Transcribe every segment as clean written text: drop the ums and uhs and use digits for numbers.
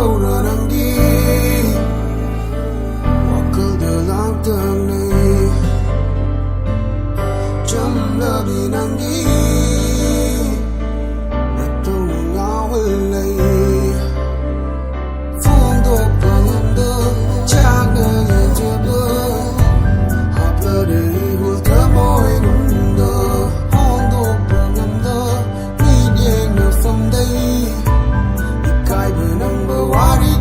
ra nang đi wakal de lang tang nei chăm la đi nang đi na tu ngao lei phong do bang do cha na ye je do hap la de hu ta moi nun do phong do bang do ni de no from dai kai bu nang ba wa ri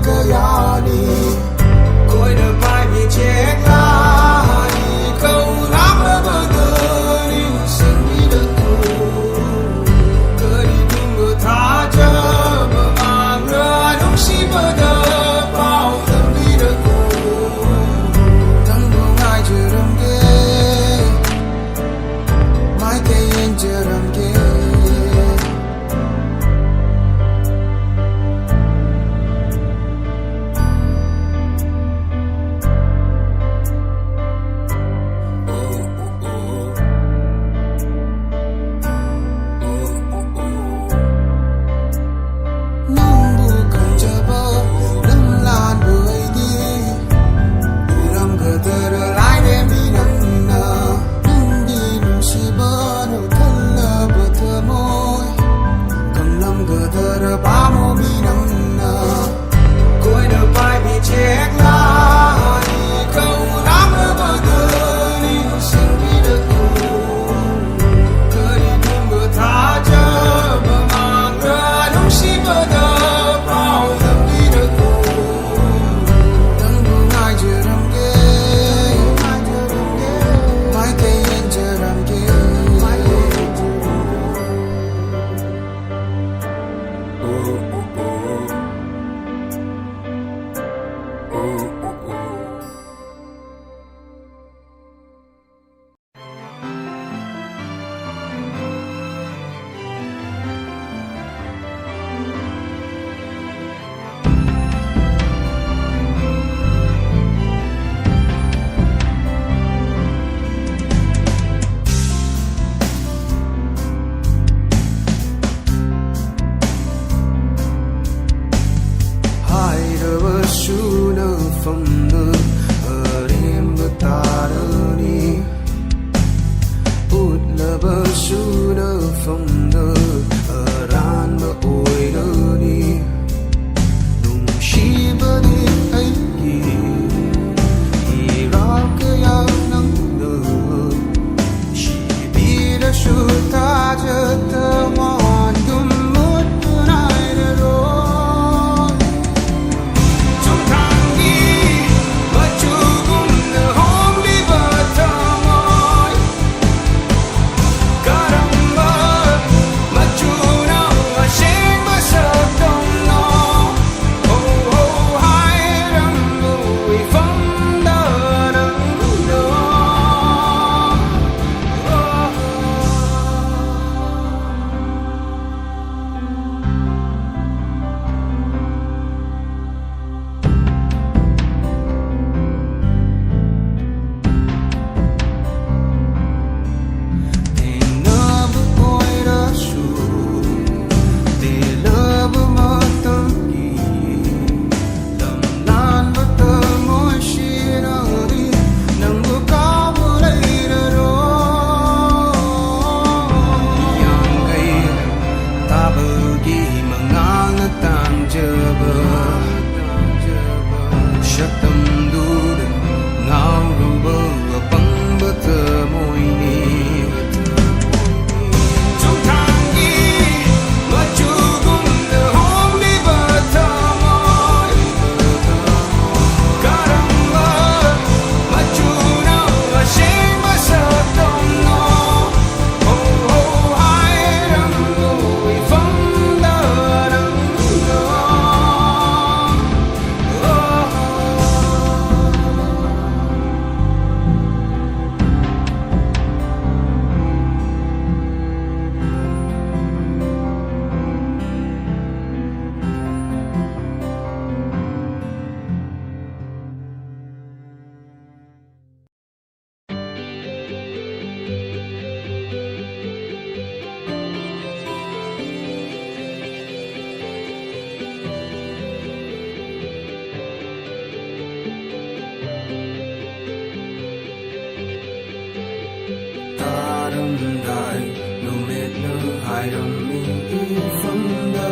Ngairammi ifamda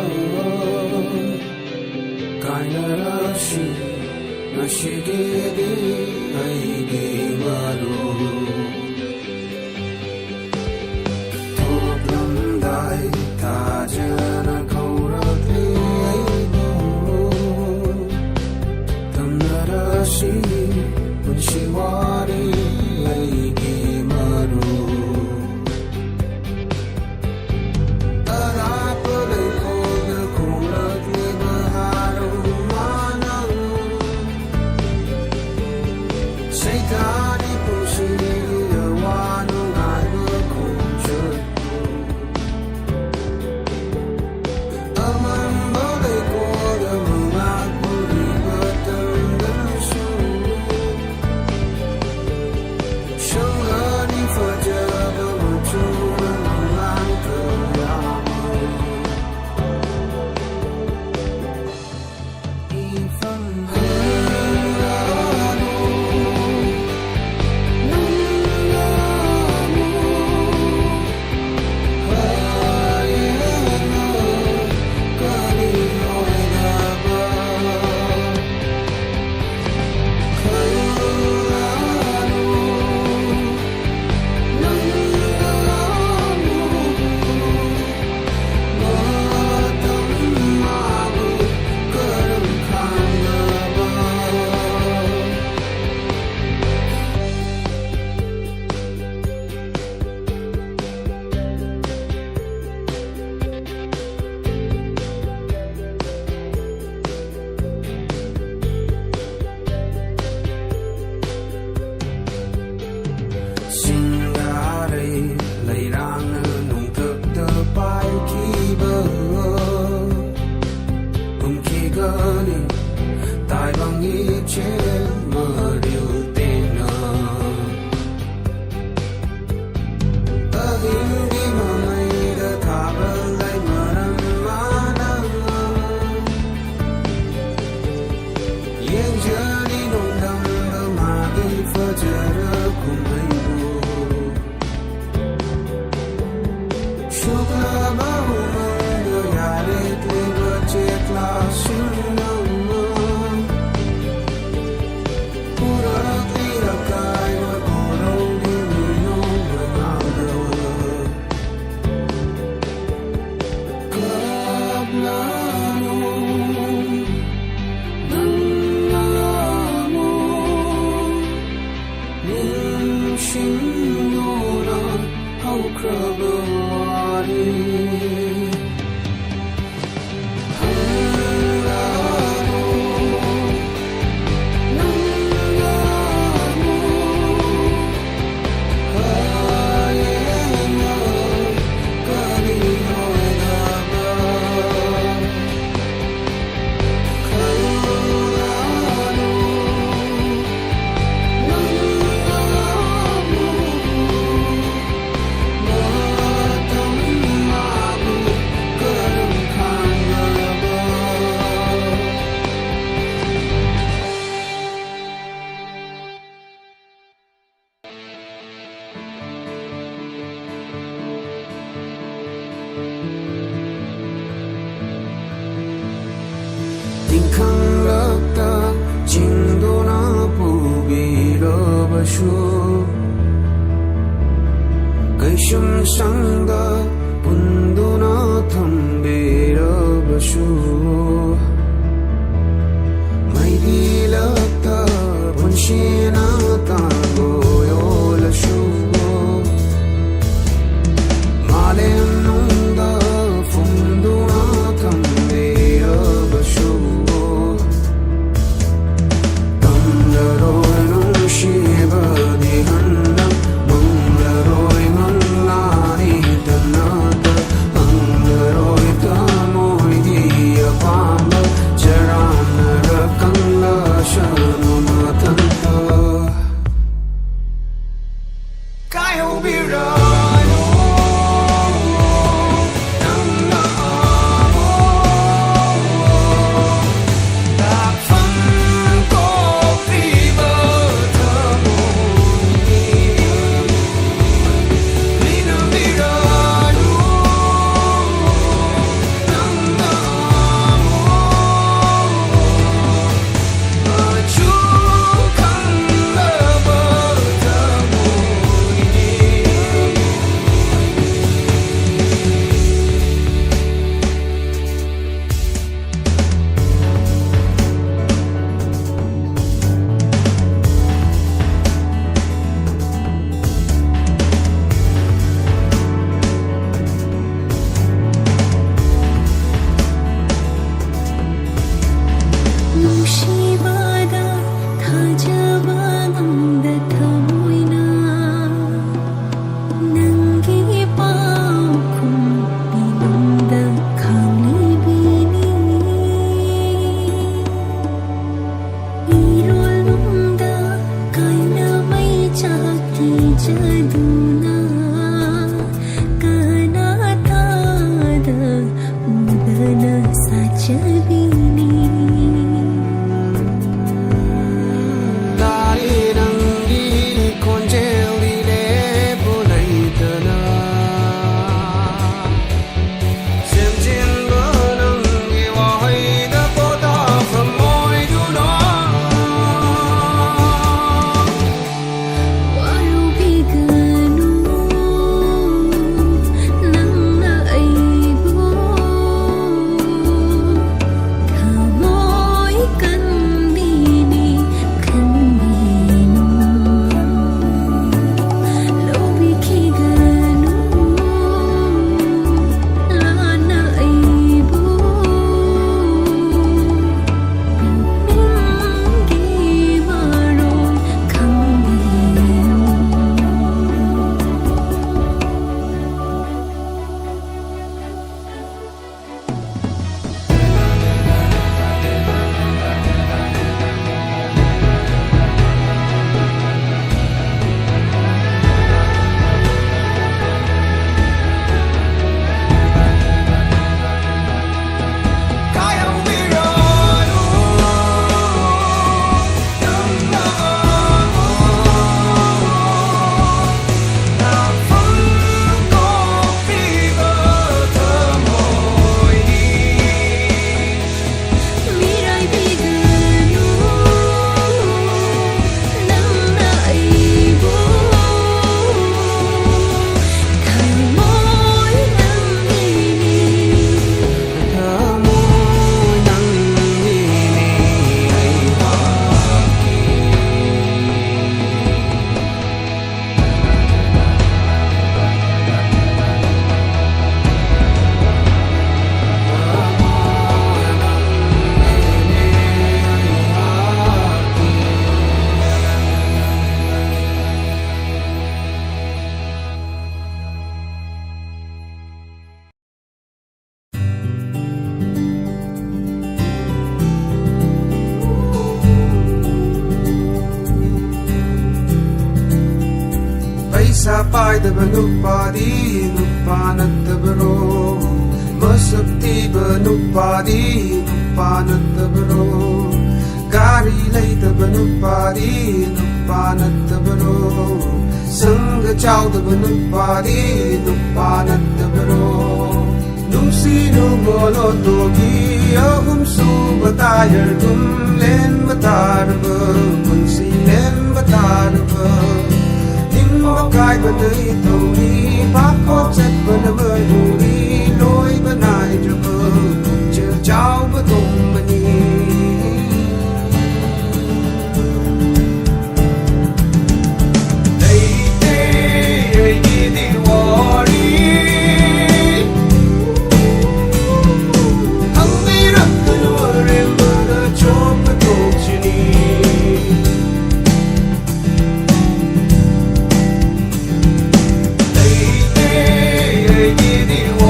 Kainarashi Nashigede Aigi maru Toplamdai Tajana Kauratli Aibu Tamnarashi Punshiwari Aigi maru Saitani pusi wanu nganu kunjut Aman balai koda mengakuri bertenggesu Syangani fajar bermunculan malam keyamu Ifan Tai bằng ý chế mơ điều tên nợ Ta hình đi mà mây đã thả bơ lại mà nằm má nằm Yên chớ đi nông đâm bơ mà đi phơ chớ rơ cùng mây bù Chúc là bơ hù mong đưa nhà đết lê bơ chết là sinh nông Khang lấp ta chính đô na bù bì lơ bờ shu cây sum sang da bun đô na tham bì lơ bờ shu mai đi lấp ta bun shi na ta go yo la shu ma lem nung da phum đô na tham bì lơ bờ shu rồi nung shiva di handam mangla rồi mangla ni tanata angla rồi ta Shabini Dari nangi konjeli le bulai dana Semjin banangi wahai da kota famoi duna Waru biganu Nangna aibo Kamoy kandini kanino Lobi kiganu Lana aibo Mingi maron kambino Kaya wirano Nangna Na phang ko piba thamoy Mirai biganu Nangna aibo Kamoy nangini Thamoy nangini ay haki Paisa paidaba nupadi nupanattabaro Masaktiba nupadi nupanattabaro Gari laitaba nupadi nupanattabaro Sangha chaudaba nupadi nupanattabaro Nungsino molo togi ahum suba tayar dum len batarba Kunsi len batarba Makai badai tauri Pakot set bana berduri Loi banai drama Cher jauh betung bani Leite reigi diwari Hanggi rakkan warim bana chop betung chini Give you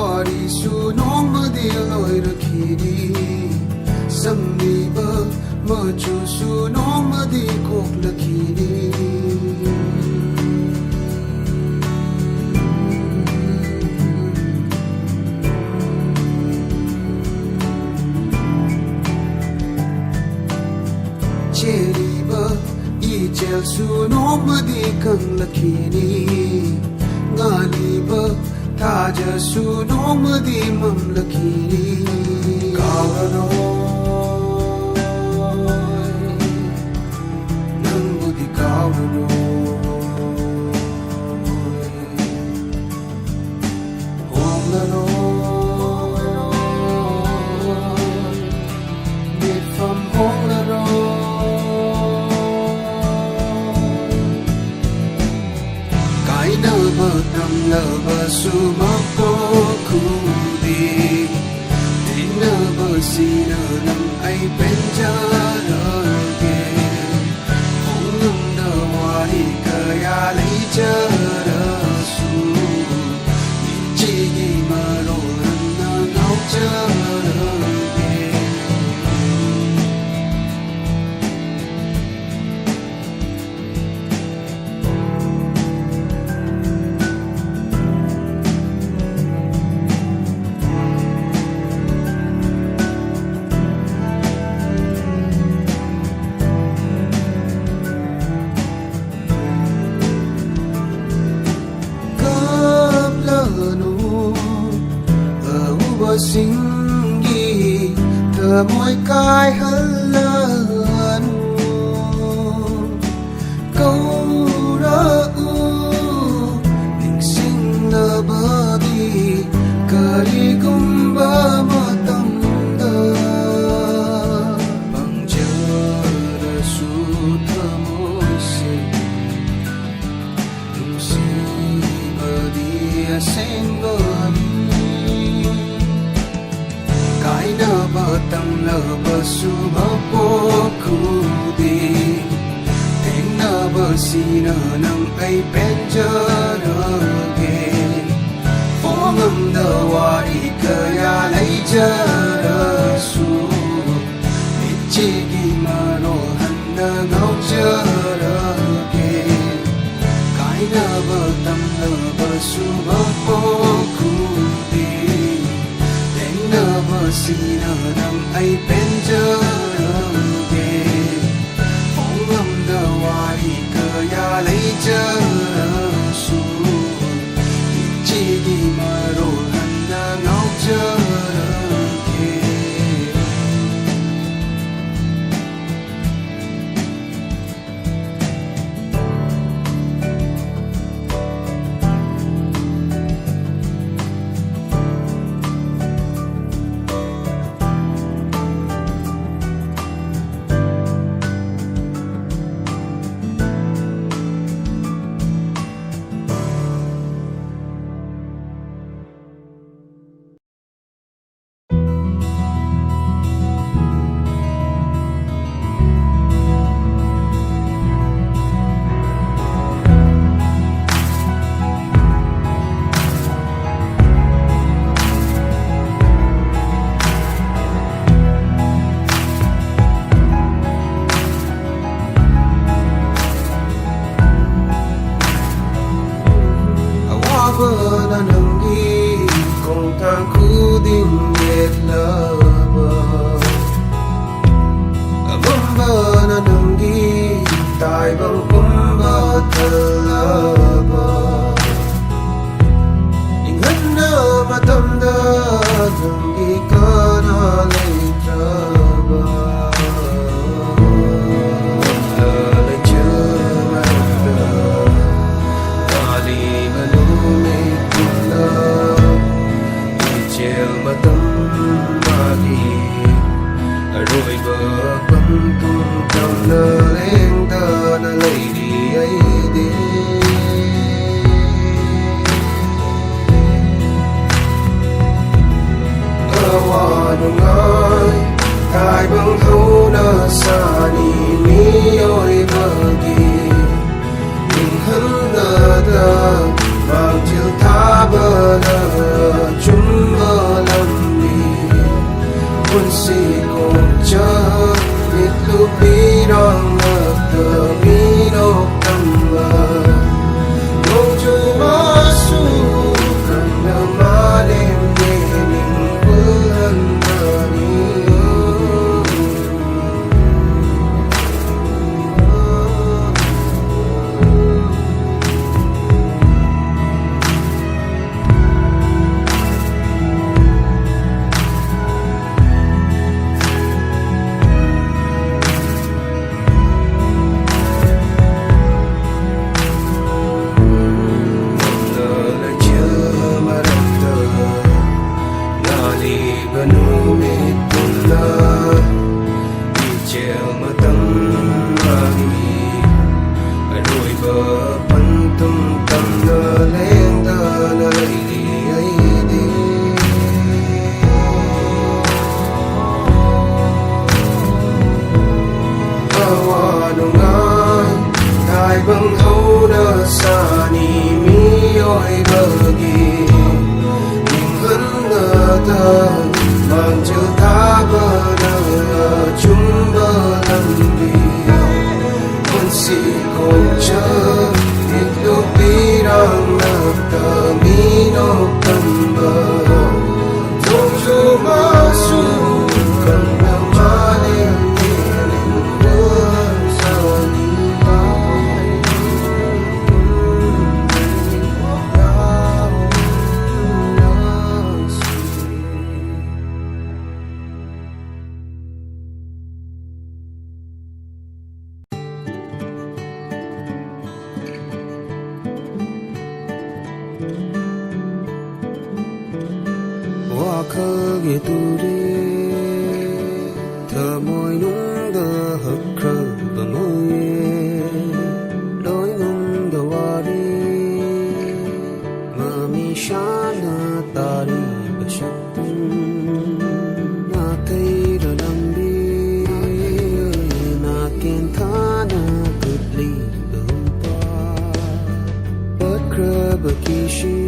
wari su nong ma di loi rakhini samni ba ma chu su nong ma di kok lakhini cheri ba I chel su nong ma di kang lakhini ngali ba tha ja su nong ma di mam lakhini kaano nang bu di kaano hong la no get from hong la no tam la ba su ma po khu di tin na ba si na nam ai pen ja ra ke hong nam da wa ri ka ya lai cha ra su chi gi ma ro na nau cha ra ke singi thơ môi cay hân lợn câu ra tình sinh lơ bờ đi cờ đi cùng ba mà tâm đơ bằng chờ đã su thơ môi sinh đúng sinh bờ đi sen bờ tam la ba su ma po khu di ten na ba si na nang ai pen ja ra ge phong am da wa ri ka ya lai ja ra su ni chi gi ma ro han na ngau ja ra ge kai na ba tam la ba su ma po khu di si na nam ai pen ja ge phong am da wa ri ka ya lai ja su chi gi ma ro han na ngau ja ge na nang gi kong tang khu ding yet la ba abam ba na nang gi tai bang kum ba ta la ba ing han na ma tam da nang gi ka na le tra ba rồi bờ bấm tung trong nơ lên tơ na lấy đi ấy đi ở hoa đường ơi tai băng thâu na sa ni mi ơi bờ đi mình hân nơ tơ vào chiều tha bờ nơ chúng khơi turi thơ môi nung đơ hấp khờ và môi lối ngung đơ wari mà mi shana tari bờ sắc na thấy ra nam đi na kiên tha na cất ly bờ pa bớt khờ bờ kishi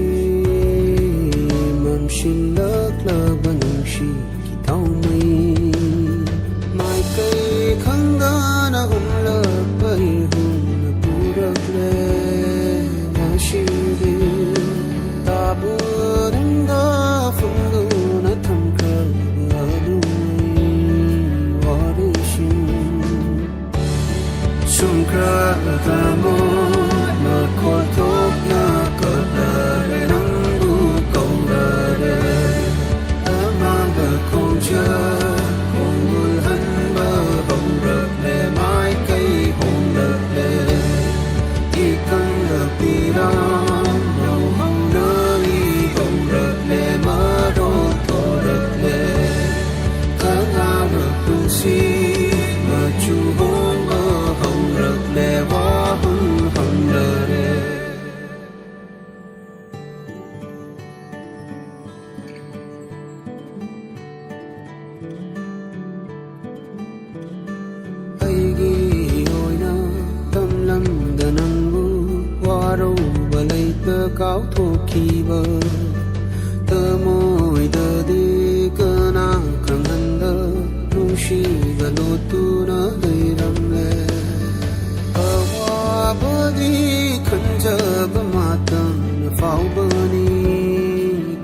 mầm xin lỡ lỡ bên si khi thâu mi mai cây khăng ga na hum lỡ bay hum na burak le na shiri ta burin ga phung du na tham khờ alu wari shin sum khờ ta mo na khol thok na ka da le nang bu kong da le amang ba kong cha kong bul han ba hong rợp le mai cây hong rợp le y căng rợp đi ra màu hồng nơ y hong rợp le ma đô thô rợp le cả nga rợp bung si mà chu hong ba hong rợp le hoa hong hong rợp le aigi oina tâm lâm da nang bu waro balai ta kau thoki ba ta moi da de kana kan handa nushi ga lo tu na dai ram le awa badi khanja ba matan fau bani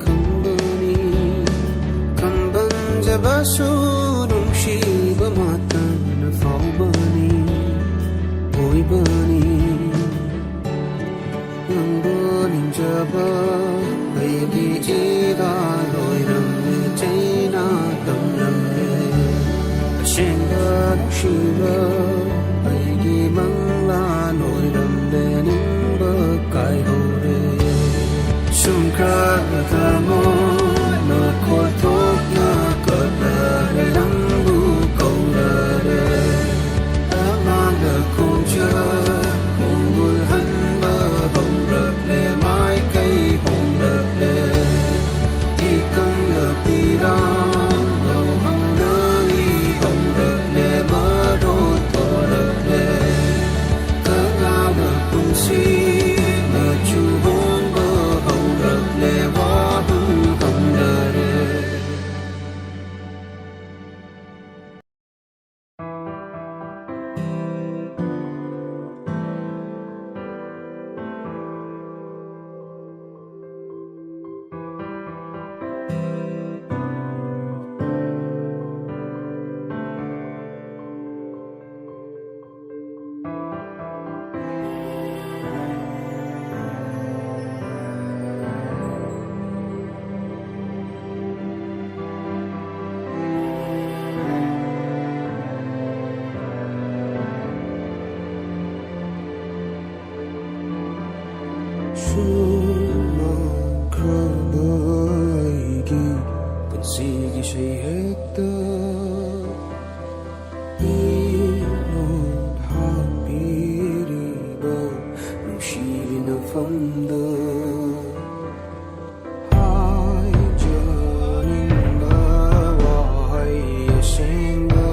khambani khamban jabasu nushi ba matan fau bani oi bani nang bonin jaba ai gi jira loi ram le chaina tam ram le shen ba shiva ai gi mang la loi ram le ning ba kai ho re sum kha ta mo na khol thok na ka da le nang bu kong da le amang da kong cha kong bul han ba hong rợp le mai cây hong rợp le y căng rợp đi ra màu hồng nơ y hong rợp le ma đô thô rợp le cả nga rợp bung si mà chu hong ba hong rợp le hoa hong hong rợp le Suman krabaigi pansigi siya'y hekta Inon hapiriba nushiri na famda Hai janin bawa hai yasenga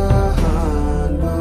Ahan ba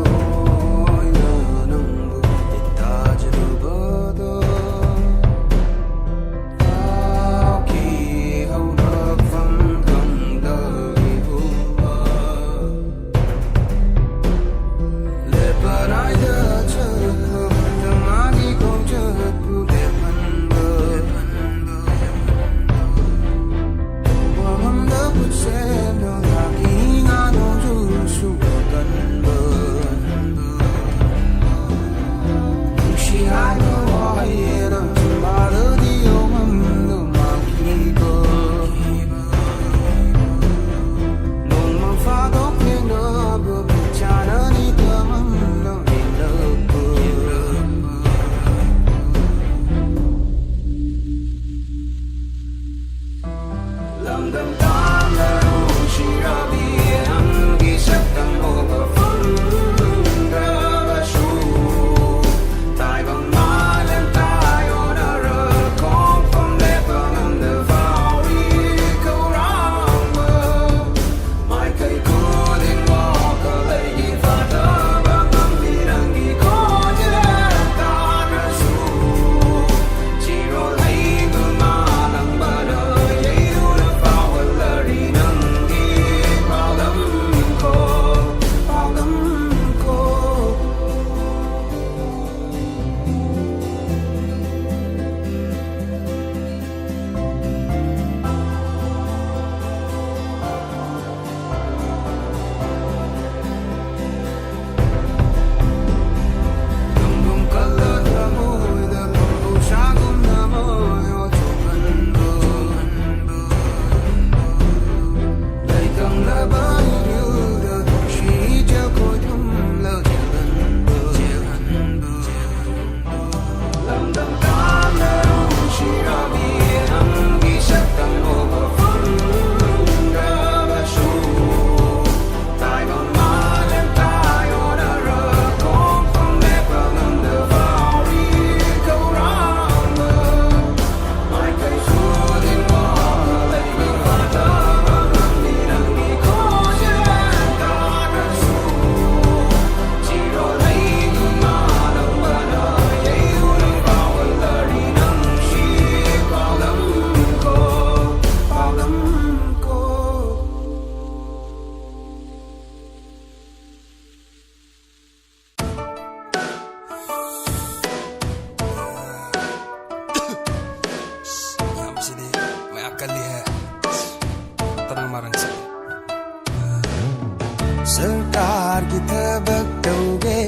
सरकार की थबक दोगे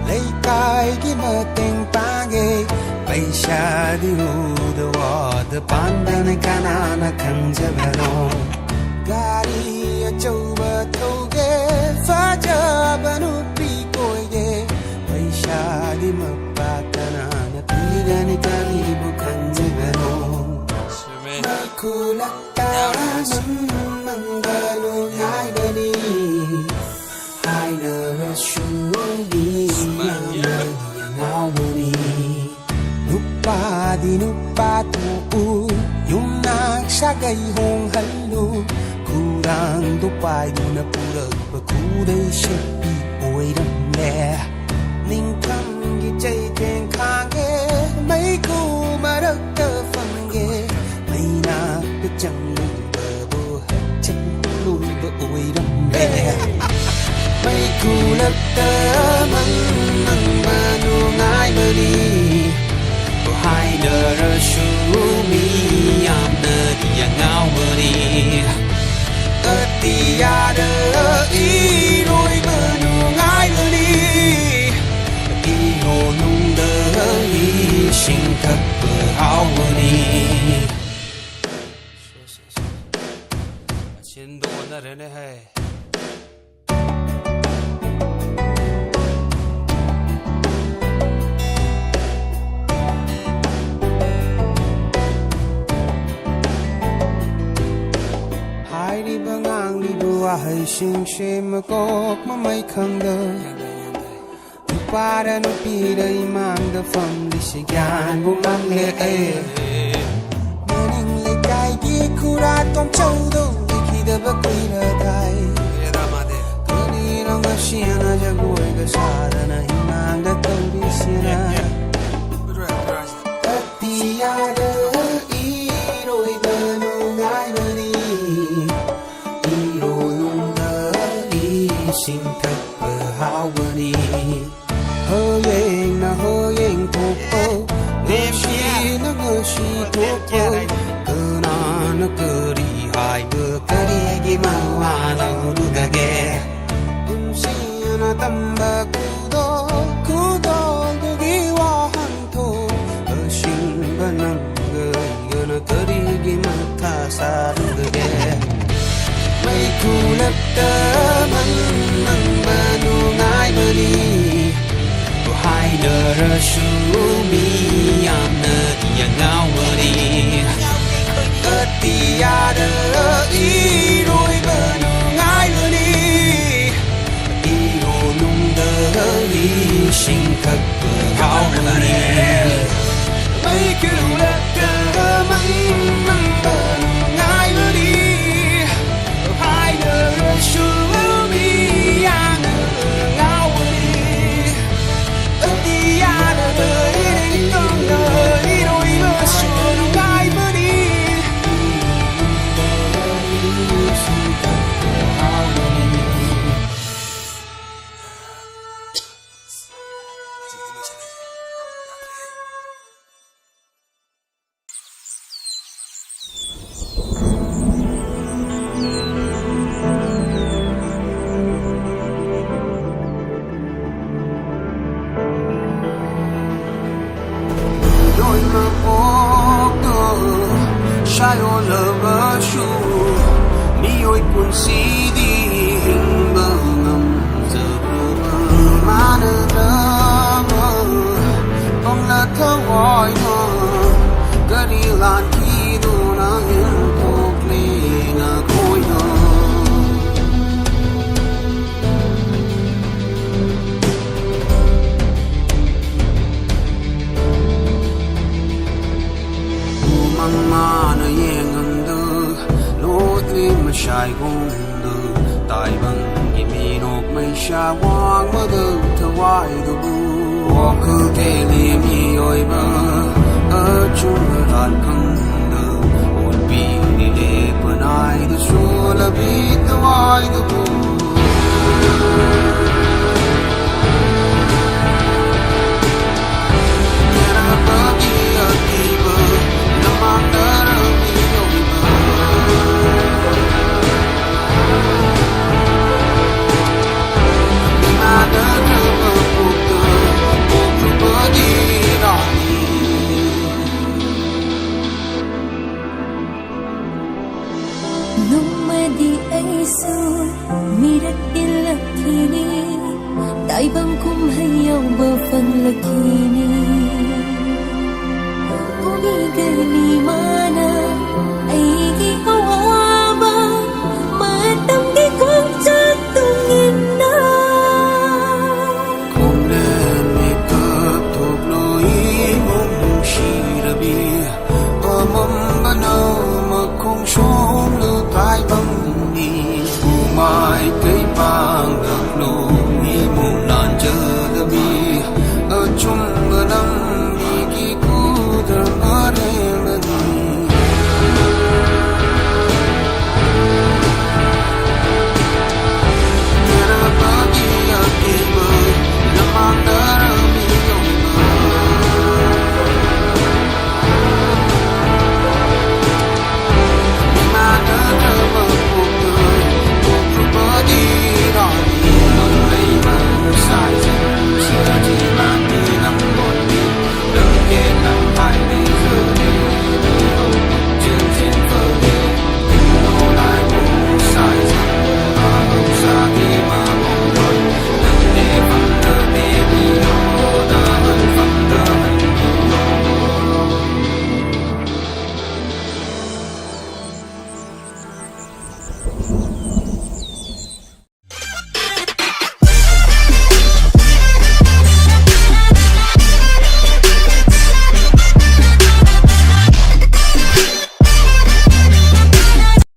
लेकाई की मतंग पांगे पैसा दिहुदवाद पांडन कानाना खंजबनो गाड़ी अचौबा थोगे फाजबनु पीकोगे पैसा दिमपा कानाना पीगनी कालीबु खंजबनो Kulakta mangalu yaidani Haina rashuni Ngawani Nupadi nupatu Yung nagsagay hong halu Kurang dupay na pulag Bakuday siya ioy ramle Ning kam gichay keng kange May kumarag ka fange May nakachang babo Hachang lùi ba ôi đâm bè May kulat ta mang mang ba nu ngai ba đi Có hai nơ ra su mi am nơ đi ya ngao ba đi Ơ ti ya đơ y rồi ba nu ngai ba đi Y hồ nung đơ y sinh thật ba hao ba đi 진도 오늘은 해 hai đi băng ngang đi đua hay sinh xem mà có mấy khăng đơ qua đã nó pi đây mang đơ phẩm đi sẽ gan vô mang lệ nên lệ cái gì khu ra trong châu đâu da ba kui na dai ko ni rong ga siana jagoi ga sara na himang da tong sina atia da i roi ba no ngai ba ni i ro nung da i sing thak ba hao ba ni ho yeng to po ne shi na go shi to po ka na na ka ri hai bơ kari ma wa na du da ge si na tam ba ku do du gi wa han tho shin ba nam ge na kari gi ma tha sa du da ge mai ku lap ta man ba nu ngai ba ni ko hai na ra su mi am na ti ya ngao ba ni Tia đơ y rồi bờ nu ngai lơ đi Y hồ nung đơ y sinh thật bờ hao bờ đi Mấy kêu lật đơ măng măng bờ nu ngai lơ đi Hai đơ rơ su mi yang ngao bờ đi Tia đơ đơ y đi công đơ y rồi bờ su nu ngai bờ đi Đôi mơ bốc tơ Sai ô lơ bơ su Mi ôi cuốn si đi hình bơ ngầm Giờ bơ bơ Mà nơ đơ bơ Bông lơ thơ gọi mơ Gơ đi lan khi đu na hình thuộc lê na khôi nơ Mang ma na yeng under Lord li ma shai gong du Tai bang gi mi nok mai sha wang ma du ta wai du bu Wa ku ke li mi oi ba A chung ran kang du On bi ni le panai du so la bi ta wai du bu mirat ilakini taibang kumhayaw bafang lakini umigani mana